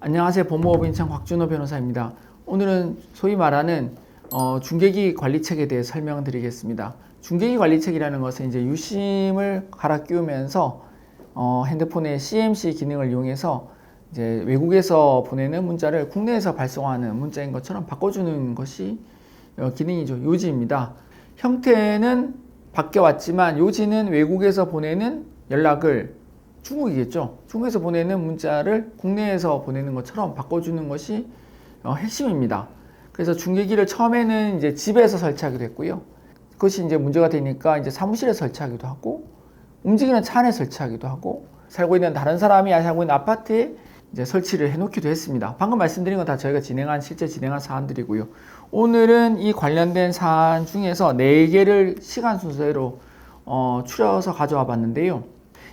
안녕하세요. 법무법인청 곽준호 변호사입니다. 오늘은 소위 말하는 중개기 관리책에 대해 설명을 드리겠습니다. 중개기 관리책이라는 것은 이제 유심을 갈아 끼우면서 핸드폰의 CMC 기능을 이용해서 이제 외국에서 보내는 문자를 국내에서 발송하는 문자인 것처럼 바꿔주는 것이 기능이죠. 요지입니다. 형태는 바뀌어왔지만 요지는 외국에서 보내는 연락을 중국이겠죠. 중국에서 보내는 문자를 국내에서 보내는 것처럼 바꿔주는 것이 핵심입니다. 그래서 중개기를 처음에는 이제 집에서 설치하기도 했고요. 그것이 이제 문제가 되니까 이제 사무실에 설치하기도 하고, 움직이는 차 안에 설치하기도 하고, 살고 있는 다른 사람이 살고 있는 아파트에 이제 설치를 해놓기도 했습니다. 방금 말씀드린 건 다 저희가 실제 진행한 사안들이고요. 오늘은 이 관련된 사안 중에서 4개를 시간 순서대로 추려서 가져와 봤는데요.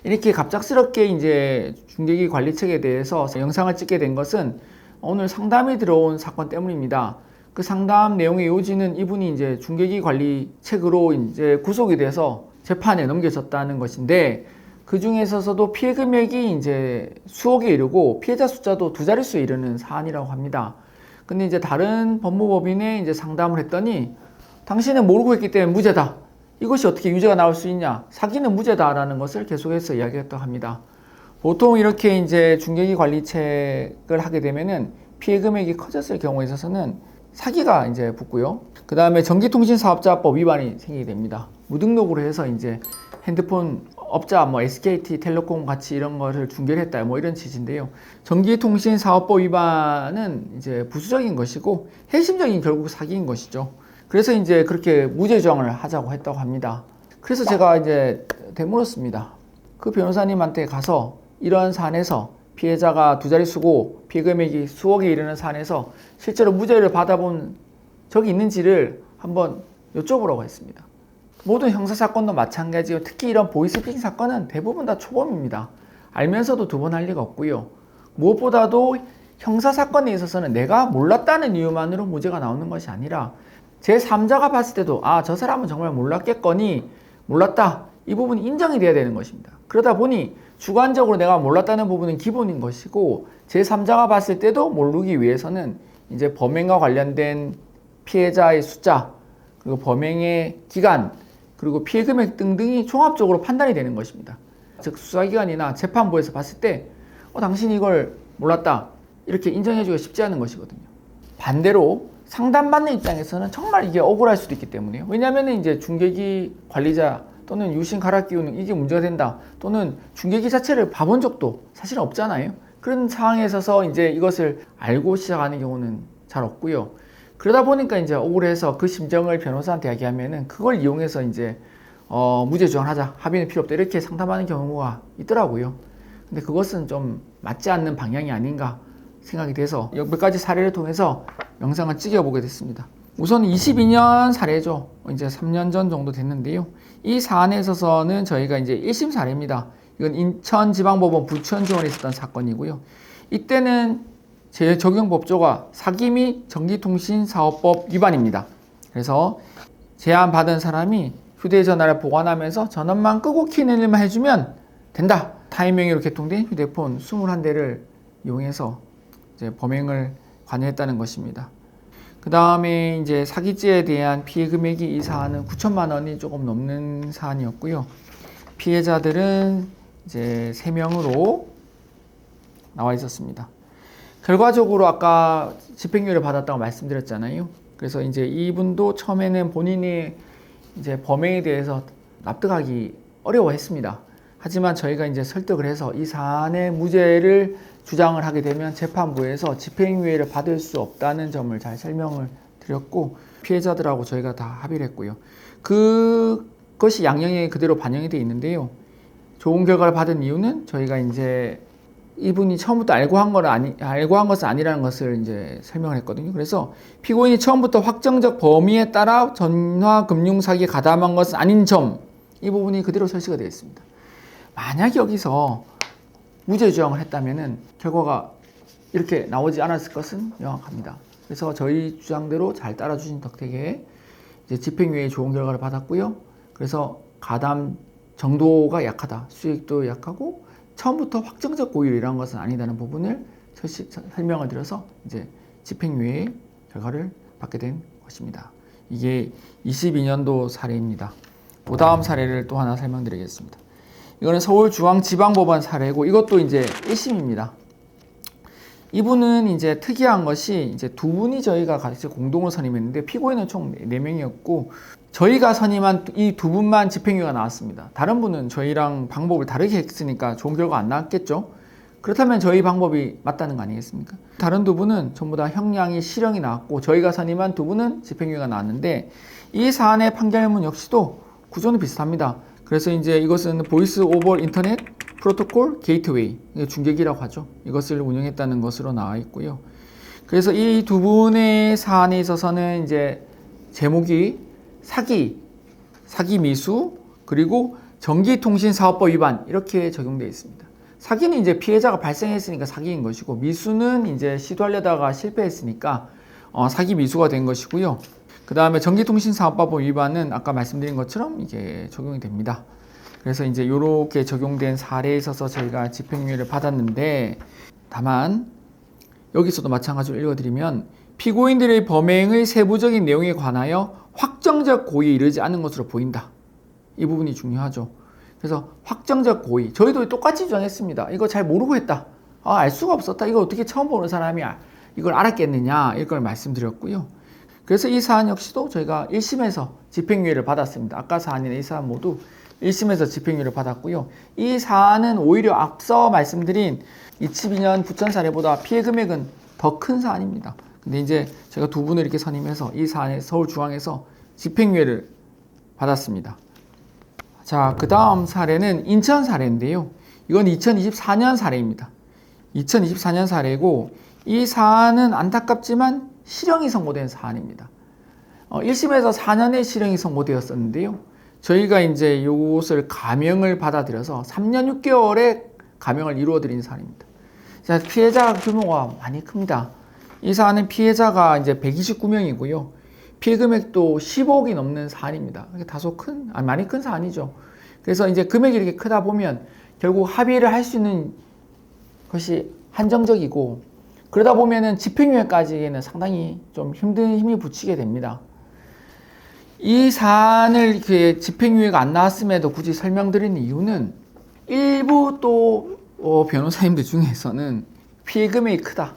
이렇게 갑작스럽게 이제 중개기 관리책에 대해서 영상을 찍게 된 것은 오늘 상담이 들어온 사건 때문입니다. 그 상담 내용의 요지는 이분이 이제 중개기 관리책으로 이제 구속이 돼서 재판에 넘겨졌다는 것인데, 그 중에서도 피해 금액이 이제 수억에 이르고 피해자 숫자도 2자릿수에 이르는 사안이라고 합니다. 근데 이제 다른 법무법인에 이제 상담을 했더니 당신은 모르고 했기 때문에 무죄다. 이것이 어떻게 유죄가 나올 수 있냐? 사기는 무죄다라는 것을 계속해서 이야기했다고 합니다. 보통 이렇게 이제 중개기 관리책을 하게 되면은 피해 금액이 커졌을 경우에 있어서는 사기가 이제 붙고요. 그 다음에 전기통신사업자법 위반이 생기게 됩니다. 무등록으로 해서 이제 핸드폰 업자 SK텔레콤 같이 이런 거를 중개를 했다 이런 취지인데요. 전기통신사업법 위반은 이제 부수적인 것이고 핵심적인 결국 사기인 것이죠. 그래서 이제 그렇게 무죄 주장을 하자고 했다고 합니다. 그래서 제가 이제 되물었습니다. 그 변호사님한테 가서 이런 사안에서 피해자가 2자릿수고 피해 금액이 수억에 이르는 사안에서 실제로 무죄를 받아본 적이 있는지를 한번 여쭤보라고 했습니다. 모든 형사사건도 마찬가지고 특히 이런 보이스피싱 사건은 대부분 다 초범입니다. 알면서도 2번 할 리가 없고요. 무엇보다도 형사사건에 있어서는 내가 몰랐다는 이유만으로 무죄가 나오는 것이 아니라 제3자가 봤을 때도 저 사람은 정말 몰랐겠거니 몰랐다. 이 부분이 인정이 돼야 되는 것입니다. 그러다 보니 주관적으로 내가 몰랐다는 부분은 기본인 것이고, 제3자가 봤을 때도 모르기 위해서는 이제 범행과 관련된 피해자의 숫자, 그리고 범행의 기간, 그리고 피해 금액 등등이 종합적으로 판단이 되는 것입니다. 즉 수사기관이나 재판부에서 봤을 때 당신이 이걸 몰랐다 이렇게 인정해주기가 쉽지 않은 것이거든요. 반대로 상담받는 입장에서는 정말 이게 억울할 수도 있기 때문에요. 왜냐하면 이제 중개기 관리자 또는 유심 갈아 끼우는 이게 문제가 된다, 또는 중개기 자체를 봐본 적도 사실은 없잖아요. 그런 상황에 있어서 이제 이것을 알고 시작하는 경우는 잘 없고요. 그러다 보니까 이제 억울해서 그 심정을 변호사한테 이야기하면은 그걸 이용해서 이제 무죄 주장하자, 합의는 필요 없다 이렇게 상담하는 경우가 있더라고요. 근데 그것은 좀 맞지 않는 방향이 아닌가 생각이 돼서 몇 가지 사례를 통해서 영상을 찍어보게 됐습니다. 우선 22년 사례죠. 이제 3년 전 정도 됐는데요. 이 사안에 있어서는 저희가 이제 1심 사례입니다. 이건 인천지방법원 부천지원에 있었던 사건이고요. 이때는 제 적용 법조가 사기 및 전기통신사업법 위반입니다. 그래서 제안받은 사람이 휴대전화를 보관하면서 전원만 끄고 키는 일만 해주면 된다. 타이밍으로 개통된 휴대폰 21대를 이용해서 이제 범행을 관여했다는 것입니다. 그 다음에 이제 사기죄에 대한 피해 금액이 이 사안은 9천만 원이 조금 넘는 사안이었고요. 피해자들은 이제 3명으로 나와 있었습니다. 결과적으로 아까 집행유예를 받았다고 말씀드렸잖아요. 그래서 이제 이분도 처음에는 본인이 이제 범행에 대해서 납득하기 어려워했습니다. 하지만 저희가 이제 설득을 해서 이 사안의 무죄를 주장을 하게 되면 재판부에서 집행유예를 받을 수 없다는 점을 잘 설명을 드렸고, 피해자들하고 저희가 다 합의를 했고요. 그것이 양형에 그대로 반영이 되어 있는데요. 좋은 결과를 받은 이유는 저희가 이제 이분이 처음부터 알고 한 것은 아니라는 것을 이제 설명을 했거든요. 그래서 피고인이 처음부터 확정적 범위에 따라 전화금융사기에 가담한 것은 아닌 점, 이 부분이 그대로 설치가 되어 있습니다. 만약 여기서 무죄 주장을 했다면은 결과가 이렇게 나오지 않았을 것은 명확합니다. 그래서 저희 주장대로 잘 따라주신 덕택에 이제 집행유예의 좋은 결과를 받았고요. 그래서 가담 정도가 약하다, 수익도 약하고 처음부터 확정적 고의로 일한 것은 아니다는 부분을 설명을 드려서 이제 집행유예 결과를 받게 된 것입니다. 이게 22년도 사례입니다. 그 다음 사례를 또 하나 설명드리겠습니다. 이거는 서울중앙지방법원 사례고 이것도 이제 1심입니다. 이분은 이제 특이한 것이 이제 두 분이 저희가 같이 공동으로 선임했는데 피고인은 총 4명이었고 저희가 선임한 이 두 분만 집행유예가 나왔습니다. 다른 분은 저희랑 방법을 다르게 했으니까 좋은 결과 안 나왔겠죠. 그렇다면 저희 방법이 맞다는 거 아니겠습니까? 다른 두 분은 전부 다 형량이 실형이 나왔고 저희가 선임한 두 분은 집행유예가 나왔는데 이 사안의 판결문 역시도 구조는 비슷합니다. 그래서 이제 이것은 보이스 오버 인터넷 프로토콜 게이트웨이, 중계기라고 하죠. 이것을 운영했다는 것으로 나와 있고요. 그래서 이 두 분의 사안에 있어서는 이제 제목이 사기 미수, 그리고 전기통신사업법 위반 이렇게 적용되어 있습니다. 사기는 이제 피해자가 발생했으니까 사기인 것이고 미수는 이제 시도하려다가 실패했으니까 사기 미수가 된 것이고요. 그 다음에 전기통신사업법 위반은 아까 말씀드린 것처럼 이게 적용이 됩니다. 그래서 이제 이렇게 적용된 사례에 있어서 저희가 집행유예를 받았는데 다만 여기서도 마찬가지로 읽어드리면 피고인들의 범행의 세부적인 내용에 관하여 확정적 고의에 이르지 않은 것으로 보인다. 이 부분이 중요하죠. 그래서 확정적 고의, 저희도 똑같이 주장했습니다. 이거 잘 모르고 했다. 알 수가 없었다. 이거 어떻게 처음 보는 사람이 이걸 알았겠느냐 이걸 말씀드렸고요. 그래서 이 사안 역시도 저희가 1심에서 집행유예를 받았습니다. 아까 사안이나 이 사안 모두 1심에서 집행유예를 받았고요. 이 사안은 오히려 앞서 말씀드린 2002년 부천 사례보다 피해 금액은 더 큰 사안입니다. 근데 이제 제가 두 분을 이렇게 선임해서 이 사안에 서울중앙에서 집행유예를 받았습니다. 자, 그 다음 사례는 인천 사례인데요. 이건 2024년 사례입니다. 2024년 사례고 이 사안은 안타깝지만 실형이 선고된 사안입니다. 1심에서 4년의 실형이 선고되었었는데요. 저희가 이제 이것을 감형을 받아들여서 3년 6개월의 감형을 이루어드린 사안입니다. 자, 피해자 규모가 많이 큽니다. 이 사안은 피해자가 이제 129명이고요. 피해 금액도 15억이 넘는 사안입니다. 다소 많이 큰 사안이죠. 그래서 이제 금액이 이렇게 크다 보면 결국 합의를 할 수 있는 것이 한정적이고 그러다 보면은 집행유예까지는 상당히 좀 힘이 붙이게 됩니다. 이 사안을 집행유예가 안 나왔음에도 굳이 설명드리는 이유는 일부 또 변호사님들 중에서는 피해 금액이 크다.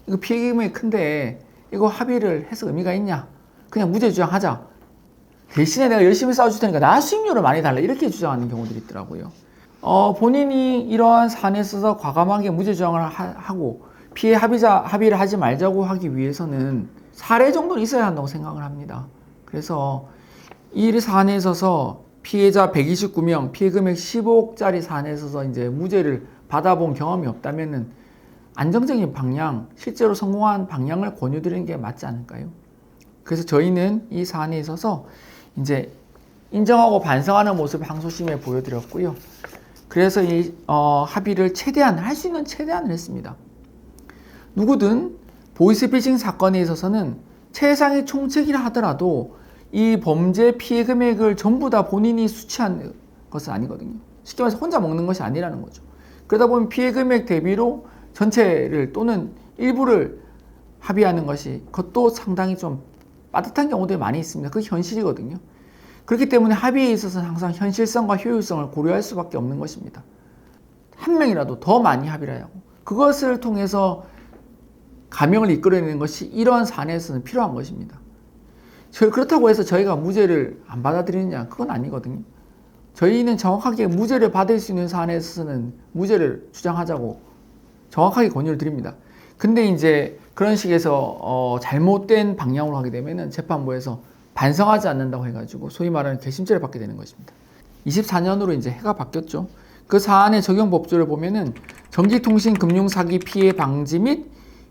이거 피해 금액이 큰데 이거 합의를 해서 의미가 있냐? 그냥 무죄 주장하자. 대신에 내가 열심히 싸워줄 테니까 나 수익료를 많이 달라. 이렇게 주장하는 경우들이 있더라고요. 본인이 이러한 사안에 있어서 과감하게 무죄 주장을 하고 피해 합의를 하지 말자고 하기 위해서는 사례 정도는 있어야 한다고 생각을 합니다. 그래서 이 사안에 있어서 피해자 129명, 피해 금액 15억짜리 사안에 있어서 이제 무죄를 받아본 경험이 없다면은 안정적인 방향, 실제로 성공한 방향을 권유드리는 게 맞지 않을까요? 그래서 저희는 이 사안에 있어서 이제 인정하고 반성하는 모습을 항소심에 보여드렸고요. 그래서 이 합의를 할 수 있는 최대한을 했습니다. 누구든 보이스피싱 사건에 있어서는 최상의 총책이라 하더라도 이 범죄 피해 금액을 전부 다 본인이 수취한 것은 아니거든요. 쉽게 말해서 혼자 먹는 것이 아니라는 거죠. 그러다 보면 피해 금액 대비로 전체를 또는 일부를 합의하는 것이 그것도 상당히 좀 빠듯한 경우들이 많이 있습니다. 그게 현실이거든요. 그렇기 때문에 합의에 있어서는 항상 현실성과 효율성을 고려할 수밖에 없는 것입니다. 한 명이라도 더 많이 합의를 하고 그것을 통해서 감형을 이끌어내는 것이 이러한 사안에서는 필요한 것입니다. 그렇다고 해서 저희가 무죄를 안 받아들이느냐? 그건 아니거든요. 저희는 정확하게 무죄를 받을 수 있는 사안에 있어서는 무죄를 주장하자고 정확하게 권유를 드립니다. 근데 이제 그런 식에서 잘못된 방향으로 하게 되면은 재판부에서 반성하지 않는다고 해가지고 소위 말하는 괘씸죄를 받게 되는 것입니다. 24년으로 이제 해가 바뀌었죠. 그 사안의 적용 법조를 보면은 전기통신 금융사기 피해 방지 및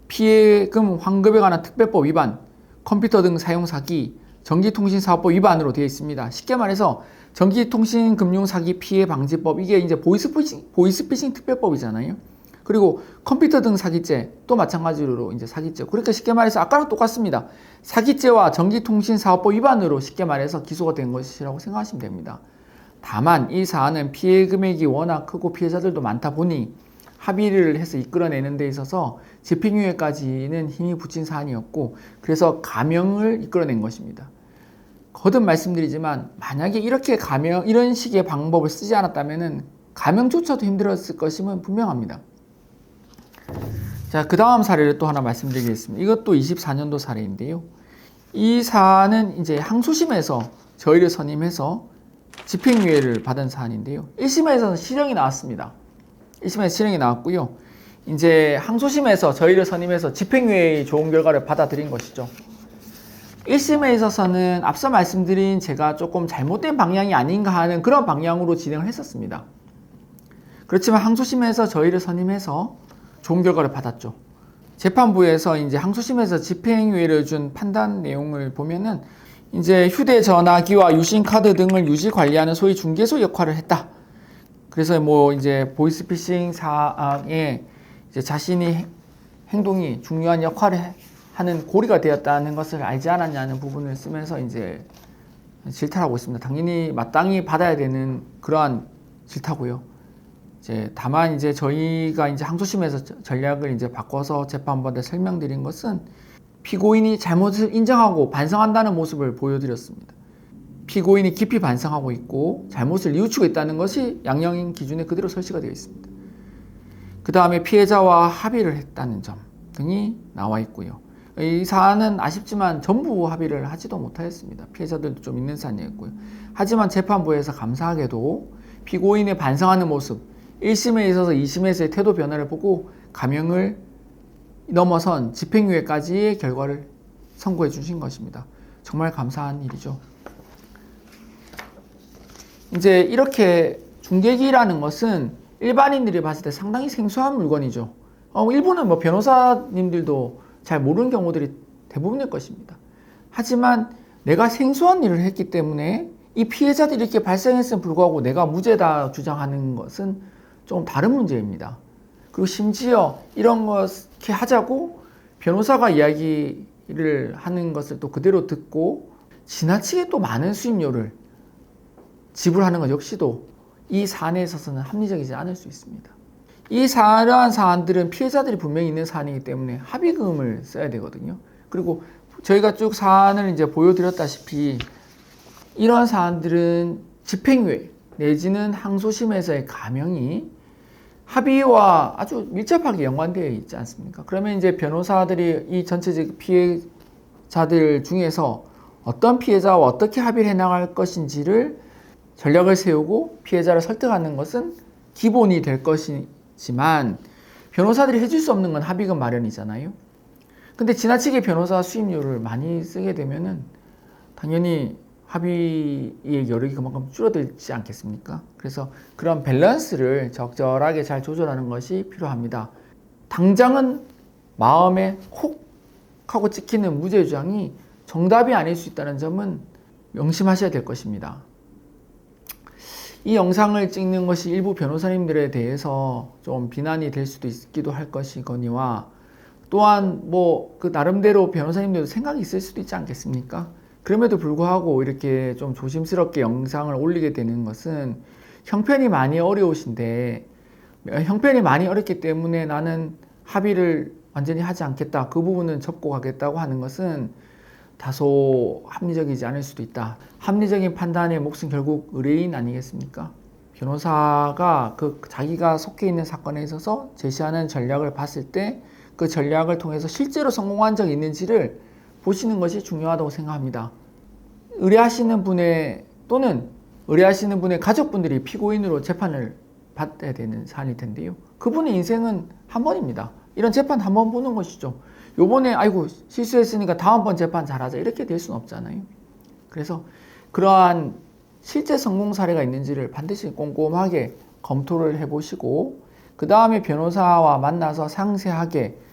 피해금 환급에 관한 특별법 위반, 컴퓨터 등 사용 사기, 전기통신사업법 위반으로 되어 있습니다. 쉽게 말해서 전기통신 금융사기 피해 방지법, 이게 이제 보이스피싱 특별법이잖아요. 그리고 컴퓨터 등 사기죄 또 마찬가지로 이제 사기죄. 그러니까 쉽게 말해서 아까랑 똑같습니다. 사기죄와 전기통신사업법 위반으로 쉽게 말해서 기소가 된 것이라고 생각하시면 됩니다. 다만 이 사안은 피해 금액이 워낙 크고 피해자들도 많다 보니 합의를 해서 이끌어내는 데 있어서 집행유예까지는 힘이 붙인 사안이었고, 그래서 감형을 이끌어낸 것입니다. 거듭 말씀드리지만 만약에 이렇게 이런 식의 방법을 쓰지 않았다면 감형조차도 힘들었을 것임은 분명합니다. 자, 그 다음 사례를 또 하나 말씀드리겠습니다. 이것도 24년도 사례인데요. 이 사안은 이제 항소심에서 저희를 선임해서 집행유예를 받은 사안인데요. 1심에서는 실형이 나왔습니다. 1심에서 실형이 나왔고요. 이제 항소심에서 저희를 선임해서 집행유예의 좋은 결과를 받아들인 것이죠. 1심에 있어서는 앞서 말씀드린 제가 조금 잘못된 방향이 아닌가 하는 그런 방향으로 진행을 했었습니다. 그렇지만 항소심에서 저희를 선임해서 좋은 결과를 받았죠. 재판부에서 이제 항소심에서 집행유예를 준 판단 내용을 보면은 이제 휴대전화기와 유심카드 등을 유지 관리하는 소위 중개소 역할을 했다. 그래서 뭐 이제 보이스피싱 사항에 이제 자신이 행동이 중요한 역할을 하는 고리가 되었다는 것을 알지 않았냐는 부분을 쓰면서 이제 질타를 하고 있습니다. 당연히 마땅히 받아야 되는 그러한 질타고요. 이제 다만 이제 저희가 이제 항소심에서 전략을 이제 바꿔서 재판부한테 설명드린 것은 피고인이 잘못을 인정하고 반성한다는 모습을 보여드렸습니다. 피고인이 깊이 반성하고 있고 잘못을 뉘우치고 있다는 것이 양형인 기준에 그대로 설치가 되어 있습니다. 그 다음에 피해자와 합의를 했다는 점 등이 나와 있고요. 이 사안은 아쉽지만 전부 합의를 하지도 못하였습니다. 피해자들도 좀 있는 사안이었고요. 하지만 재판부에서 감사하게도 피고인의 반성하는 모습, 1심에 있어서 2심에서의 태도 변화를 보고 감형을 넘어선 집행유예까지의 결과를 선고해 주신 것입니다. 정말 감사한 일이죠. 이제 이렇게 중개기라는 것은 일반인들이 봤을 때 상당히 생소한 물건이죠. 일부는 뭐 변호사님들도 잘 모르는 경우들이 대부분일 것입니다. 하지만 내가 생소한 일을 했기 때문에 이 피해자들이 이렇게 발생했음에 불구하고 내가 무죄다 주장하는 것은 좀 다른 문제입니다. 그리고 심지어 이런 것을 하자고 변호사가 이야기를 하는 것을 또 그대로 듣고 지나치게 또 많은 수임료를 지불하는 것 역시도 이 사안에 있어서는 합리적이지 않을 수 있습니다. 이러한 사안들은 피해자들이 분명히 있는 사안이기 때문에 합의금을 써야 되거든요. 그리고 저희가 쭉 사안을 이제 보여드렸다시피 이러한 사안들은 집행유예 내지는 항소심에서의 감형이 합의와 아주 밀접하게 연관되어 있지 않습니까? 그러면 이제 변호사들이 이 전체적 피해자들 중에서 어떤 피해자와 어떻게 합의를 해나갈 것인지를 전략을 세우고 피해자를 설득하는 것은 기본이 될 것이지만 변호사들이 해줄 수 없는 건 합의금 마련이잖아요. 근데 지나치게 변호사 수임료를 많이 쓰게 되면은 당연히 합의의 여력이 그만큼 줄어들지 않겠습니까? 그래서 그런 밸런스를 적절하게 잘 조절하는 것이 필요합니다. 당장은 마음에 콕 하고 찍히는 무죄 주장이 정답이 아닐 수 있다는 점은 명심하셔야 될 것입니다. 이 영상을 찍는 것이 일부 변호사님들에 대해서 좀 비난이 될 수도 있기도 할 것이거니와 또한 뭐 그 나름대로 변호사님들도 생각이 있을 수도 있지 않겠습니까? 그럼에도 불구하고 이렇게 좀 조심스럽게 영상을 올리게 되는 것은 형편이 많이 어려우신데 형편이 많이 어렵기 때문에 나는 합의를 완전히 하지 않겠다. 그 부분은 접고 가겠다고 하는 것은 다소 합리적이지 않을 수도 있다. 합리적인 판단의 몫은 결국 의뢰인 아니겠습니까? 변호사가 자기가 속해 있는 사건에 있어서 제시하는 전략을 봤을 때 그 전략을 통해서 실제로 성공한 적이 있는지를 보시는 것이 중요하다고 생각합니다. 의뢰하시는 분의 또는 의뢰하시는 분의 가족분들이 피고인으로 재판을 받아야 되는 사안일 텐데요. 그분의 인생은 한 번입니다. 이런 재판 한 번 보는 것이죠. 요번에 아이고 실수했으니까 다음번 재판 잘하자 이렇게 될 수는 없잖아요. 그래서 그러한 실제 성공 사례가 있는지를 반드시 꼼꼼하게 검토를 해보시고 그 다음에 변호사와 만나서 상세하게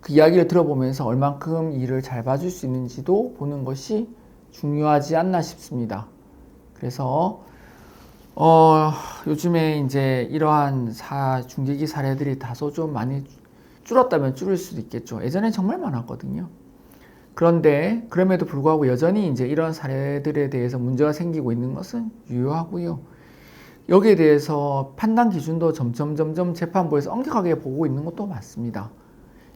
그 이야기를 들어보면서 얼만큼 일을 잘 봐줄 수 있는지도 보는 것이 중요하지 않나 싶습니다. 그래서 요즘에 이제 이러한 중개기 사례들이 다소 좀 많이 줄었다면 줄을 수도 있겠죠. 예전엔 정말 많았거든요. 그런데 그럼에도 불구하고 여전히 이제 이런 사례들에 대해서 문제가 생기고 있는 것은 유효하고요. 여기에 대해서 판단 기준도 점점 재판부에서 엄격하게 보고 있는 것도 맞습니다.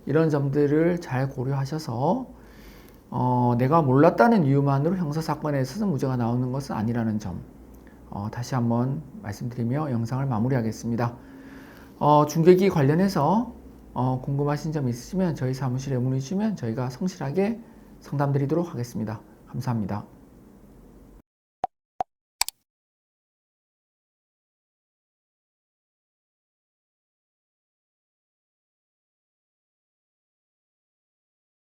이런 점들을 잘 고려하셔서 내가 몰랐다는 이유만으로 형사사건에 있어서 무죄가 나오는 것은 아니라는 점 다시 한번 말씀드리며 영상을 마무리하겠습니다. 중개기 관련해서 궁금하신 점 있으시면 저희 사무실에 문의 주시면 저희가 성실하게 상담드리도록 하겠습니다. 감사합니다.